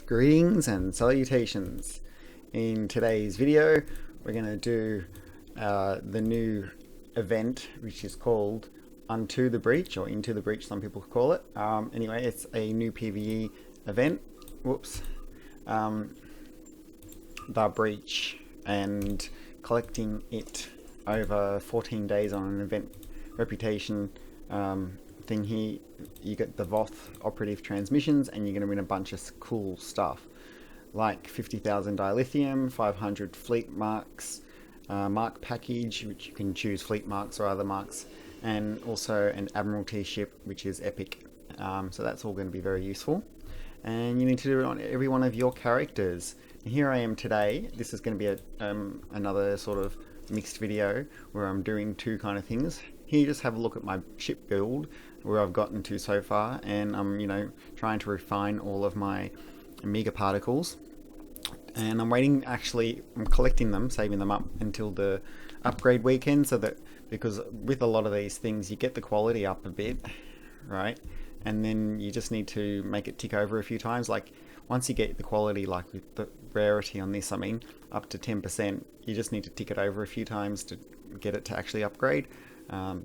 Greetings and salutations. In today's video, we're going to do the new event, which is called Unto the Breach, or Into the Breach, some people call it. Anyway, it's a new PvE event. Whoops. The Breach, and collecting it over 14 days on an event reputation thing here. You get the Voth operative transmissions, and you're going to win a bunch of cool stuff like 50,000 dilithium, 500 fleet marks, mark package, which you can choose fleet marks or other marks, and also an admiralty ship, which is epic. So that's all going to be very useful, and you need to do it on every one of your characters. And here I am today. This is going to be another sort of mixed video where I'm doing two kind of things. Here, just have a look at my ship build, where I've gotten to so far, and I'm trying to refine all of my Omega particles, and I'm collecting them, saving them up until the upgrade weekend, so that, because with a lot of these things you get the quality up a bit, right, and then you just need to make it tick over a few times. Like once you get the quality, like with the rarity on this, up to 10%, you just need to tick it over a few times to get it to actually upgrade.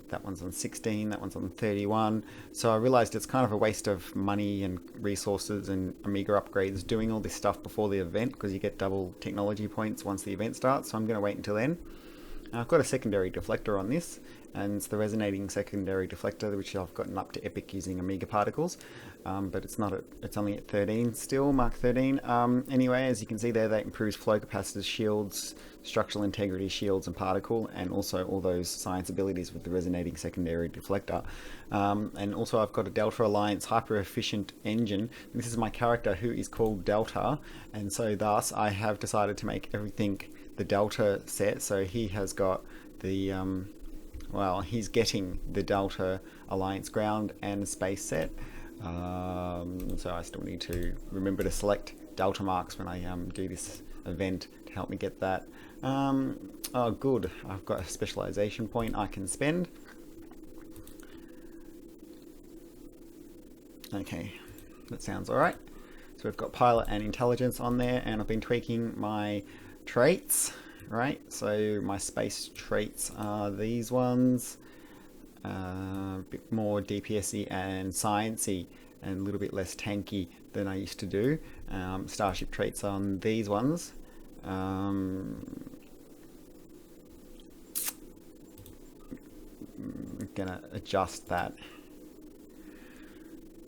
That one's on 16, that one's on 31. So I realized it's kind of a waste of money and resources and Omega upgrades doing all this stuff before the event, because you get double technology points once the event starts. So I'm going to wait until then. I've got a secondary deflector on this, and it's the resonating secondary deflector, which I've gotten up to epic using Omega particles, but it's only at 13 still, Mark 13. Anyway, as you can see there, that improves flow capacitors, shields, structural integrity, shields and particle, and also all those science abilities with the resonating secondary deflector. And also I've got a Delta Alliance hyper efficient engine. This is my character, who is called Delta, and so thus I have decided to make everything the Delta set. So he has got the he's getting the Delta Alliance ground and space set. So I still need to remember to select Delta marks when I do this event to help me get that. Oh good, I've got a specialization point I can spend. Okay, that sounds alright. So we've got pilot and intelligence on there, and I've been tweaking my traits, right? So my space traits are these ones, a bit more DPSy and sciencey, and a little bit less tanky than I used to do. Starship traits on these ones. I'm gonna adjust that.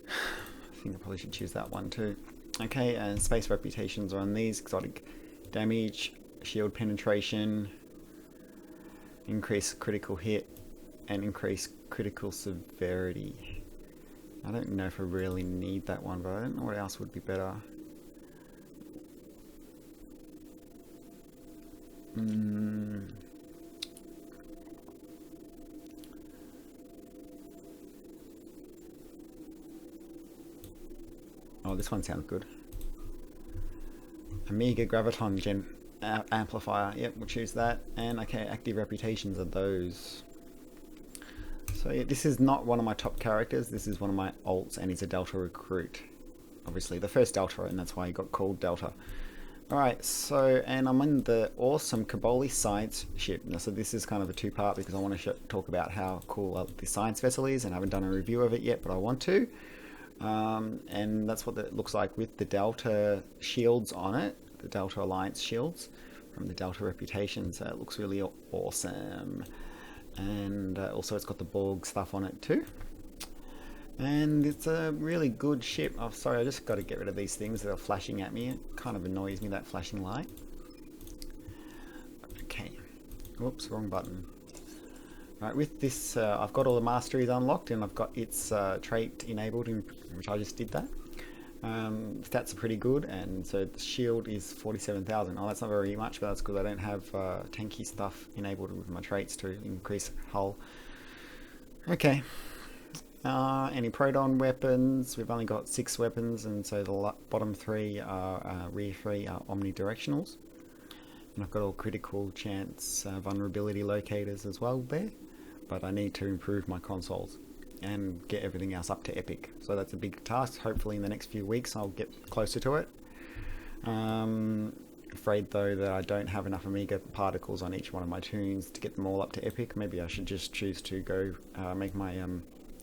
I think I probably should choose that one too. Okay, and space reputations are on these: exotic damage, shield penetration, increase critical hit, and increase critical severity. I don't know if I really need that one, but I don't know what else would be better. Oh, this one sounds good. Omega Graviton Gen Amplifier. Yep, we'll choose that. And okay, active reputations are those. So yeah, this is not one of my top characters. This is one of my alts, and he's a Delta recruit. Obviously, the first Delta, and that's why he got called Delta. Alright, so, and I'm in the awesome Kaboli science ship. Now, so this is kind of a two-part, because I want to talk about how cool the science vessel is, and I haven't done a review of it yet, but I want to. And that's what it looks like with the Delta shields on it, the Delta Alliance shields from the Delta reputation. So it looks really awesome, and also it's got the Borg stuff on it too, and it's a really good ship. Oh, sorry, I just got to get rid of these things that are flashing at me. It kind of annoys me, that flashing light. Okay, whoops, wrong button. Right, with this, I've got all the masteries unlocked, and I've got its trait enabled, which I just did that. Stats are pretty good, and so the shield is 47,000. Oh, that's not very much, but that's good. I don't have tanky stuff enabled with my traits to increase hull. Okay. Any proton weapons? We've only got 6 weapons, and so the bottom 3 are rear 3 are omnidirectionals. And I've got all critical chance vulnerability locators as well there, but I need to improve my consoles and get everything else up to epic. So that's a big task. Hopefully in the next few weeks I'll get closer to it. Afraid though that I don't have enough Omega particles on each one of my toons to get them all up to epic. Maybe I should just choose to go make my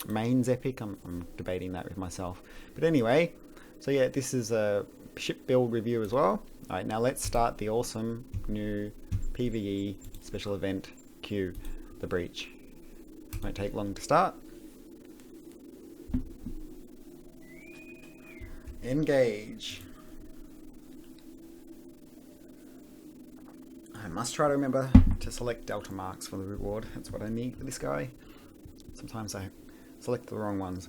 mains epic. I'm debating that with myself. But anyway, so yeah, this is a ship build review as well. Alright, now let's start the awesome new PvE special event queue, the Breach. Won't take long to start. Engage. I must try to remember to select Delta marks for the reward. That's what I need for this guy. Sometimes I select the wrong ones.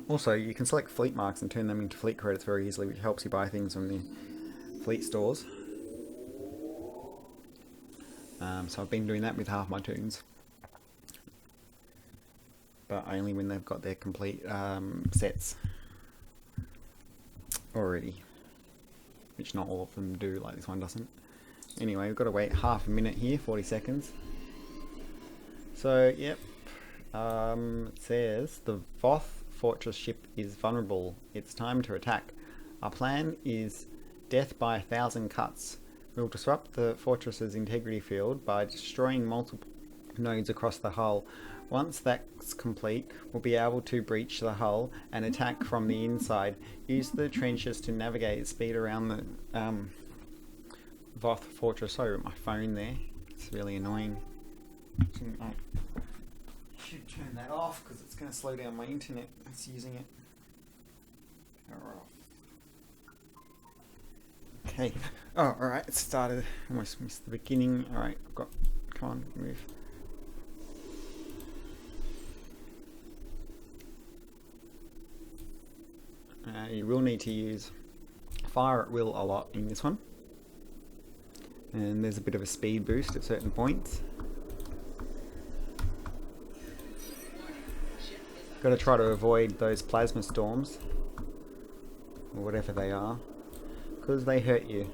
Also, you can select fleet marks and turn them into fleet credits very easily, which helps you buy things from the fleet stores. So I've been doing that with half my toons, but only when they've got their complete sets already, which not all of them do, like this one doesn't. Anyway, we've got to wait half a minute here, 40 seconds. So, yep, it says the Voth fortress ship is vulnerable. It's time to attack. Our plan is death by 1,000 cuts. We'll disrupt the fortress's integrity field by destroying multiple nodes across the hull. Once that's complete, we'll be able to breach the hull and attack from the inside. Use the trenches to navigate at speed around the Voth fortress. Sorry about my phone there. It's really annoying. I should turn that off because it's going to slow down my internet. It's using it. Okay. Oh, alright, it started. Almost missed the beginning. Alright, I've got. Come on, move. You will need to use fire at will a lot in this one. And there's a bit of a speed boost at certain points. Got to try to avoid those plasma storms, or whatever they are, because they hurt you.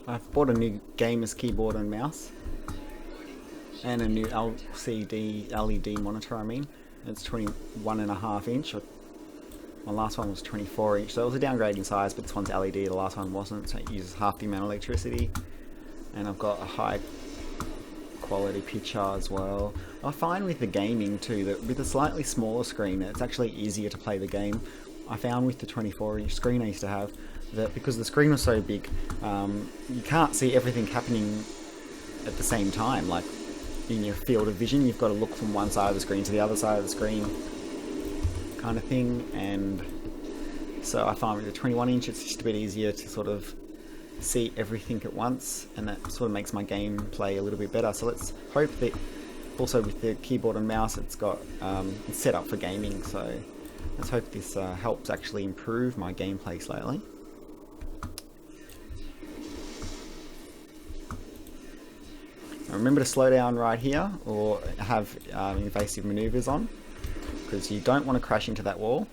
I've bought a new gamer's keyboard and mouse, and a new LCD LED monitor. I mean, it's 21.5 inch. My last one was 24 inch, so it was a downgrade in size, but this one's LED. The last one wasn't, so it uses half the amount of electricity. And I've got a high quality picture as well. I find with the gaming too that with a slightly smaller screen, it's actually easier to play the game. I found with the 24 inch screen I used to have, that because the screen was so big, you can't see everything happening at the same time. Like in your field of vision, you've got to look from one side of the screen to the other side of the screen, kind of thing. And so I find with the 21 inch, it's just a bit easier to sort of see everything at once, and that sort of makes my gameplay a little bit better. So let's hope that also with the keyboard and mouse, it's got it's set up for gaming. So let's hope this helps actually improve my gameplay slightly. Remember to slow down right here, or have invasive maneuvers on, because you don't want to crash into that wall.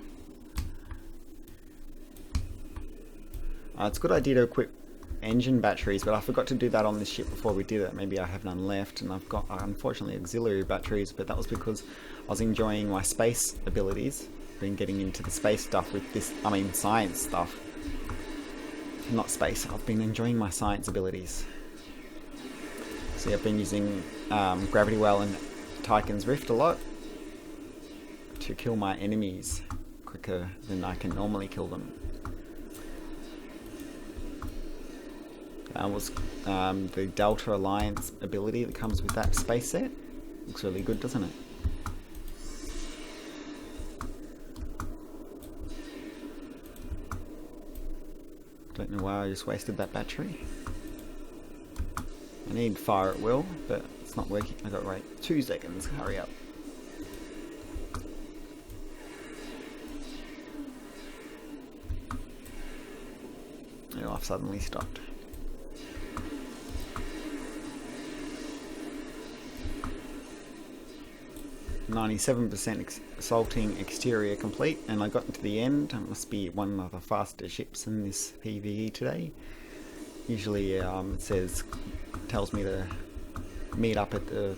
It's a good idea to equip engine batteries, but I forgot to do that on this ship before we did it. Maybe I have none left, and I've got unfortunately auxiliary batteries, but that was because I was enjoying my space abilities. Been getting into the space stuff with this, I mean science stuff, not space. I've been enjoying my science abilities. See, I've been using Gravity Well and Tychon's Rift a lot to kill my enemies quicker than I can normally kill them. That was the Delta Alliance ability that comes with that space set. Looks really good, doesn't it? Don't know why I just wasted that battery. I need fire at will, but it's not working. I got to wait 2 seconds. Hurry up. No, I've suddenly stopped. "97% assaulting exterior complete," and I got to the end. It must be one of the faster ships in this PvE today. Usually it tells me to meet up at the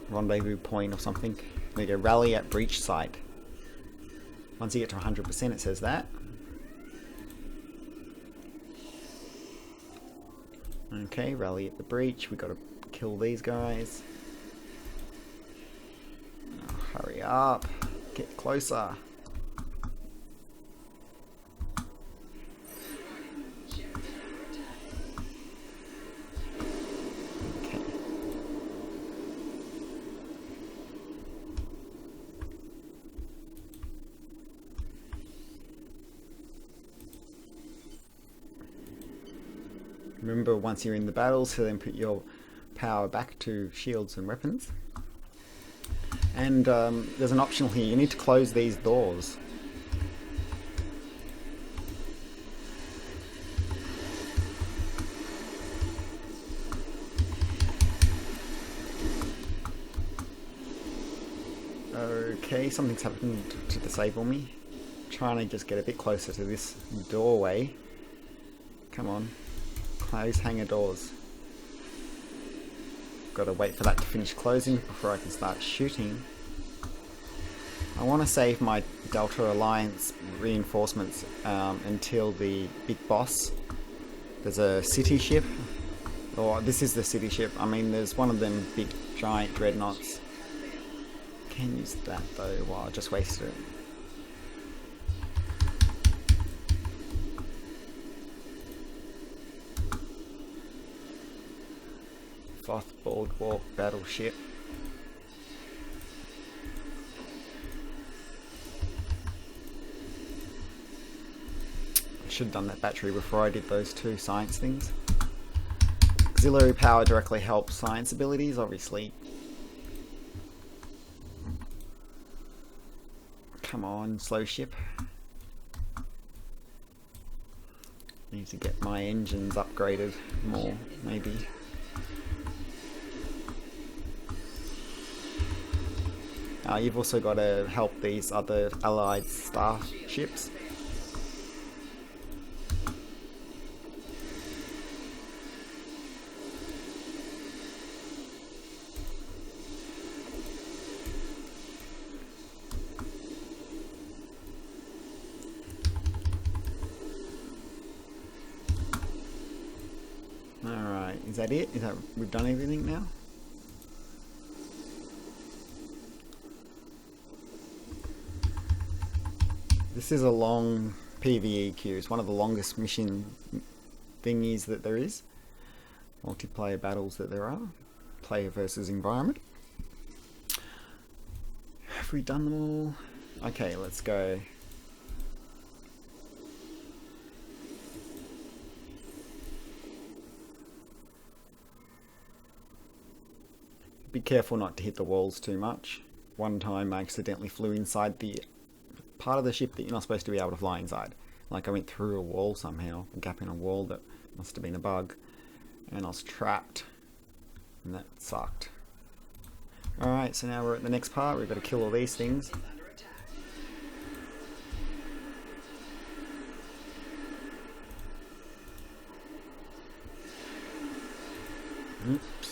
rendezvous point or something. There you go, rally at breach site. Once you get to 100% it says that. Okay, rally at the breach. We got to kill these guys. Oh, hurry up. Get closer. Okay. Remember, once you're in the battles, to then put your power back to shields and weapons. And there's an optional here. You need to close these doors. Okay, something's happened to disable me. Trying to just get a bit closer to this doorway. Come on. Close hangar doors. Got to wait for that to finish closing before I can start shooting. I want to save my Delta Alliance reinforcements until the big boss. There's a city ship. Or this is the city ship. I mean, there's one of them big giant dreadnoughts. Can use that though. Wow, I just wasted it. Fourth Boardwalk battleship. I should have done that battery before I did those two science things. Auxiliary power directly helps science abilities, obviously. Come on, slow ship. Need to get my engines upgraded more, maybe. You've also got to help these other allied starships. Alright, is that it? Is that we've done everything now? This is a long PvE queue. It's one of the longest mission thingies that there is. Multiplayer battles that there are. Player versus environment. Have we done them all? Okay, let's go. Be careful not to hit the walls too much. One time I accidentally flew inside the part of the ship that you're not supposed to be able to fly inside. Like I went through a wall somehow, a gap in a wall that must have been a bug, and I was trapped, and that sucked. Alright, so now we're at the next part. We've got to kill all these things. Oops.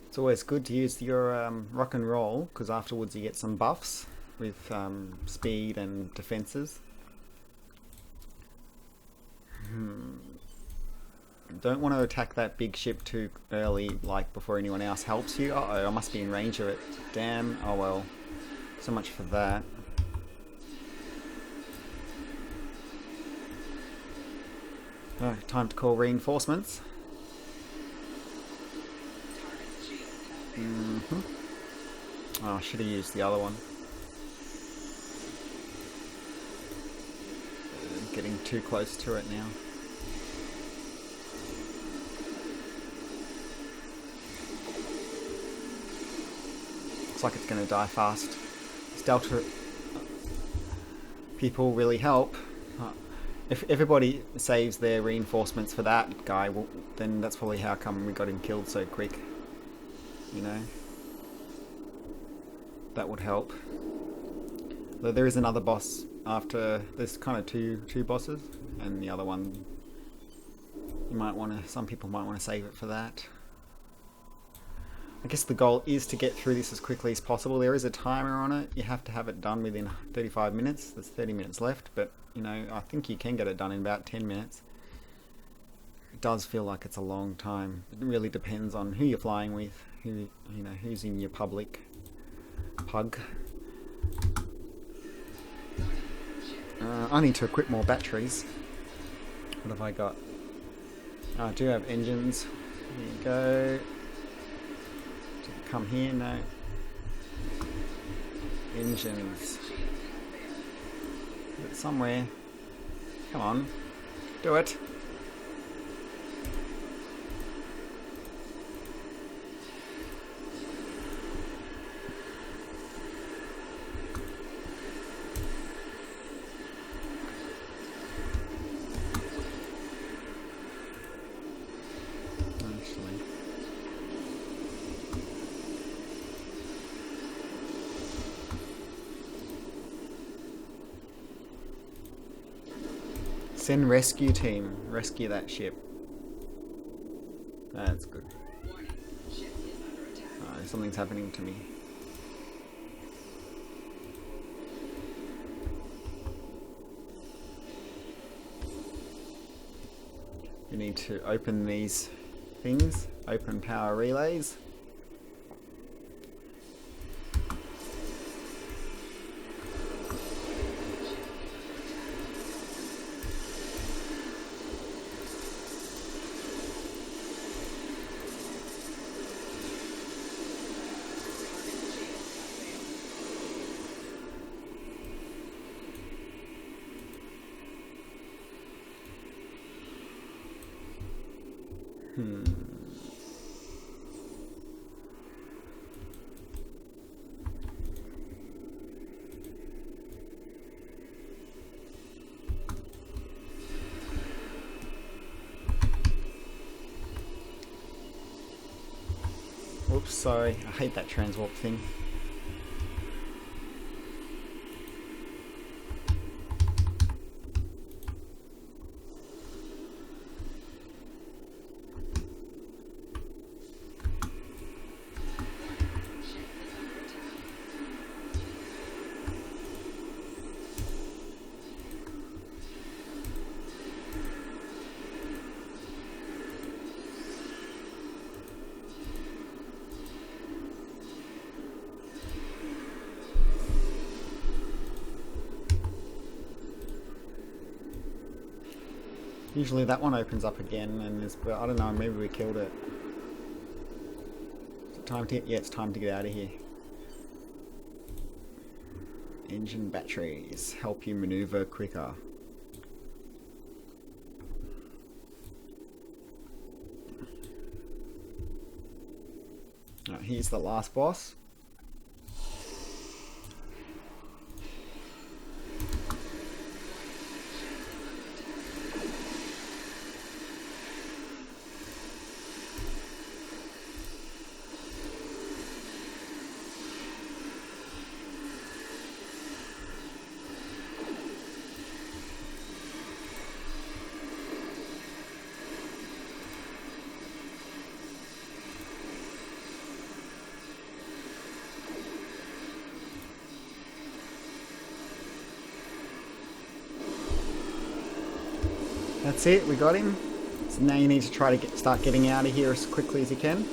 It's always good to use your rock and roll, because afterwards you get some buffs with speed and defenses. Don't want to attack that big ship too early, like before anyone else helps you. Uh-oh, I must be in range of it. Damn, oh well. So much for that. Time to call reinforcements. Oh, I should have used the other one. Getting too close to it now. Looks like it's going to die fast. This Delta people really help. If everybody saves their reinforcements for that guy, well, then that's probably how come we got him killed so quick. You know? That would help. Though there is another boss after. There's kind of two bosses, and the other one you might want to. Some people might want to save it for that. I guess the goal is to get through this as quickly as possible. There is a timer on it. You have to have it done within 35 minutes. There's 30 minutes left, but you know, I think you can get it done in about 10 minutes. It does feel like it's a long time. It really depends on who you're flying with, who's in your public pug. I need to equip more batteries. What have I got? I do have engines. Here you go. Come here, no. Engines. Is it somewhere? Come on. Do it. Send rescue team. Rescue that ship. That's good. Something's happening to me. We need to open these things. Open power relays. Oops, sorry. I hate that transwarp thing. Usually that one opens up again, and I don't know, maybe we killed it. Is it time to yeah, it's time to get out of here. Engine batteries help you maneuver quicker. Right, here's the last boss. That's it, we got him. So now you need to try to start getting out of here as quickly as you can.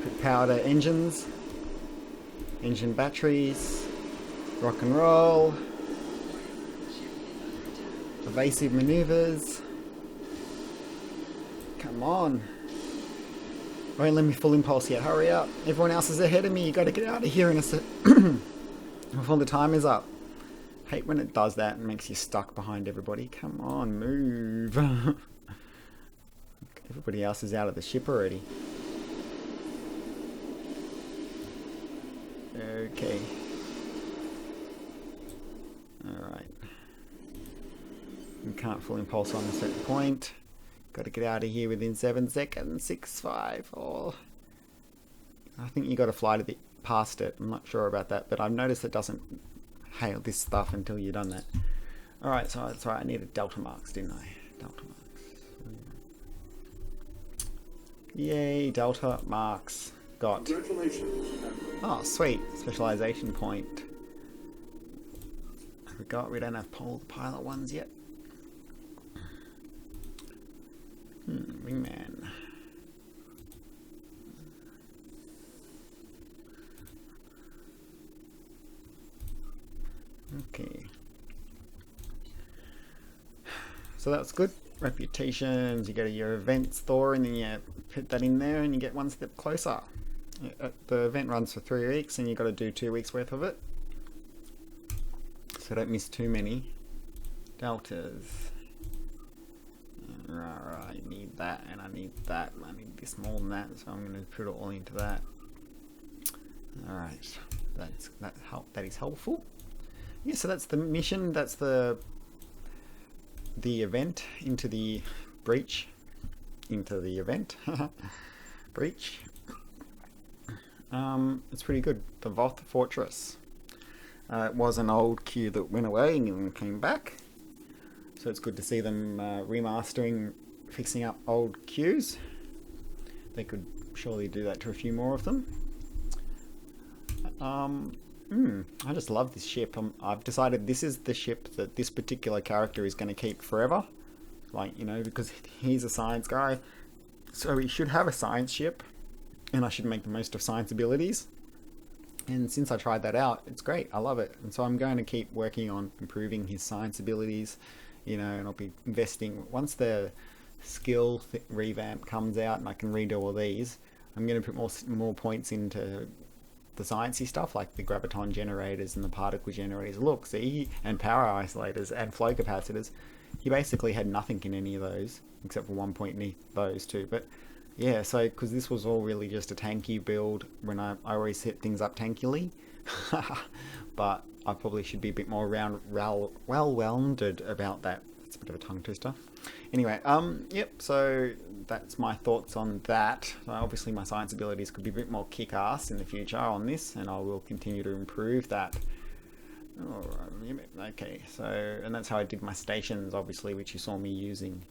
Put power to engines, engine batteries, rock and roll. Evasive maneuvers. Come on. Won't let me full impulse yet. Hurry up. Everyone else is ahead of me. You got to get out of here in a sec. Before the time is up. Hate when it does that and makes you stuck behind everybody. Come on, move. Everybody else is out of the ship already. Okay. Alright. You can't full impulse on a certain point. Got to get out of here within 7 seconds. 6, 5, 4. I think you got to fly to the past it. I'm not sure about that, but I've noticed it doesn't hail this stuff until you've done that. Alright, so that's right. I needed delta marks, didn't I? Delta marks. Yay, delta marks. Got. Oh, sweet. Specialization point. I forgot we don't have pilot ones yet. Wingman. Okay. So that's good. Reputations, you go to your event store and then you put that in there and you get one step closer. The event runs for 3 weeks and you've got to do 2 weeks worth of it. So don't miss too many. Deltas. Right, I need that and I need that. I need this more than that, so I'm going to put it all into that. Alright, that is helpful. Yeah, so that's the mission, that's the event into the breach. Into the event. Breach. It's pretty good. The Voth Fortress. It was an old queue that went away and came back. So it's good to see them remastering, fixing up old queues. They could surely do that to a few more of them. I just love this ship. I've decided this is the ship that this particular character is going to keep forever. Like, you know, because he's a science guy. So he should have a science ship. And I should make the most of science abilities. And since I tried that out, it's great. I love it. And so I'm going to keep working on improving his science abilities. You know, and I'll be investing. Once the skill revamp comes out and I can redo all these, I'm going to put more points into the sciencey stuff, like the graviton generators and the particle generators. Look, see, and power isolators and flow capacitors. He basically had nothing in any of those, except for 1 point in those two. But yeah, so because this was all really just a tanky build when I always set things up tankily. But I probably should be a bit more well-rounded about that. It's a bit of a tongue twister. Anyway, yep, so that's my thoughts on that. Obviously my science abilities could be a bit more kick-ass in the future on this, and I will continue to improve that. Okay, so, and that's how I did my stations, obviously, which you saw me using.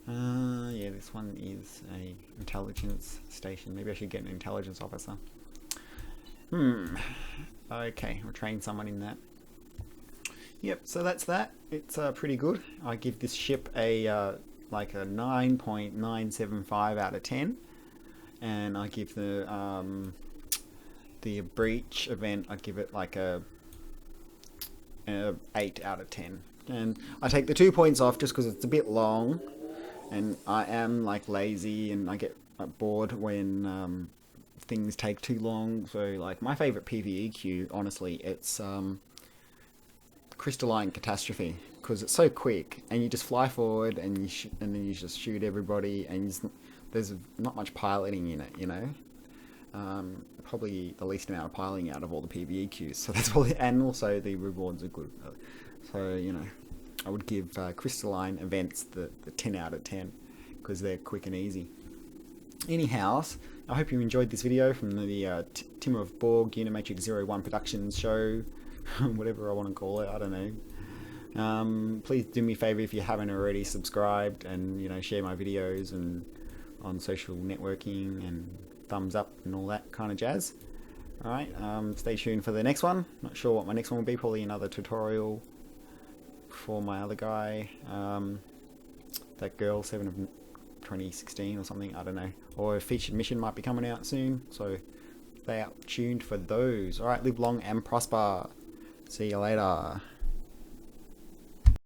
Yeah, this one is a intelligence station. Maybe I should get an intelligence officer. Okay, I'll train someone in that. Yep, so that's that. It's pretty good. I give this ship a like a 9.975 out of 10, and I give the breach event, I give it like a 8 out of 10. And I take the 2 points off just because it's a bit long, and I am like lazy and I get bored when things take too long. So like my favorite PvE queue, honestly, it's Crystalline Catastrophe, because it's so quick and you just fly forward and and then you just shoot everybody, and there's not much piloting in it, you know. Probably the least amount of piloting out of all the PvE queues, so that's probably, and also the rewards are good. So, you know, I would give Crystalline events the 10 out of 10 because they're quick and easy. Anyhow, I hope you enjoyed this video from the Tim of Borg Unimatirx 01 Productions show, whatever I want to call it, I don't know. Please do me a favor if you haven't already, subscribed, and, you know, share my videos and on social networking, and thumbs up and all that kind of jazz. Alright, stay tuned for the next one. Not sure what my next one will be, probably another tutorial for my other guy, that girl, 7 of 2016 or something, I don't know. Or a featured mission might be coming out soon, so stay tuned for those. Alright, live long and prosper. See you later.